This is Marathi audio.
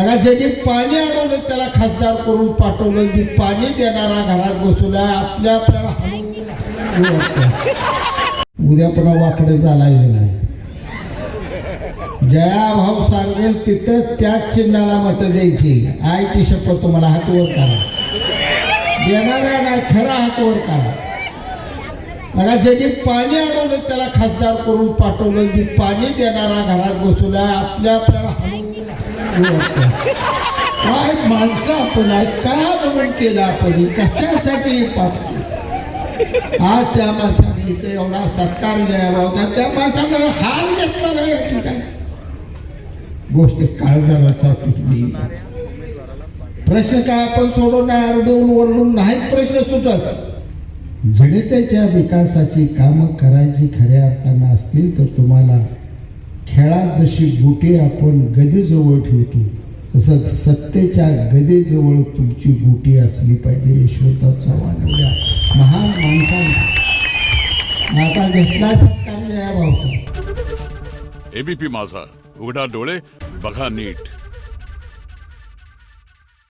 मला ज्यांनी पाणी अडवलं त्याला खासदार करून पाठवलं, जी पाणी देणारा घरात बसवला आपल्याला उद्या पुन्हा वाकडे चालायचं नाही. जया भाऊ सांगेल तिथं त्याच चिन्हाला मत द्यायची. आईची शपथ तुम्हाला हात वर करा, देणारा नाही खरा हात वर करा. मला ज्यांनी पाणी अडवलं त्याला खासदार करून पाठवलं, जी पाणी देणारा घरात बसवला आपल्याला काय माणसं आपण आहे, का बघून केलं आपण, कशासाठी पाहतो. आज त्या माणसाने इथे एवढा सत्कार द्यावा होता, त्या माणसाला हार घेतला नाही. या ठिकाणी गोष्ट काळजाला पिटलेली. प्रश्न काय आपण सोडवणार, आरडून ओरडून नाहीत प्रश्न सुटत. जनतेच्या विकासाची कामं करायची खऱ्या अर्थानं असतील तर तुम्हाला खेळात जशी गुटी आपण गदेजवळ ठेवतो तसं सत्तेच्या गदेजवळ तुमची गुटी असली पाहिजे. यशवंतराव चव्हाण एवढ्या महान माणसांना आता घेतला सत्कार द्या भाऊ. एबीपी माझा, उघडा डोळे बघा नीट.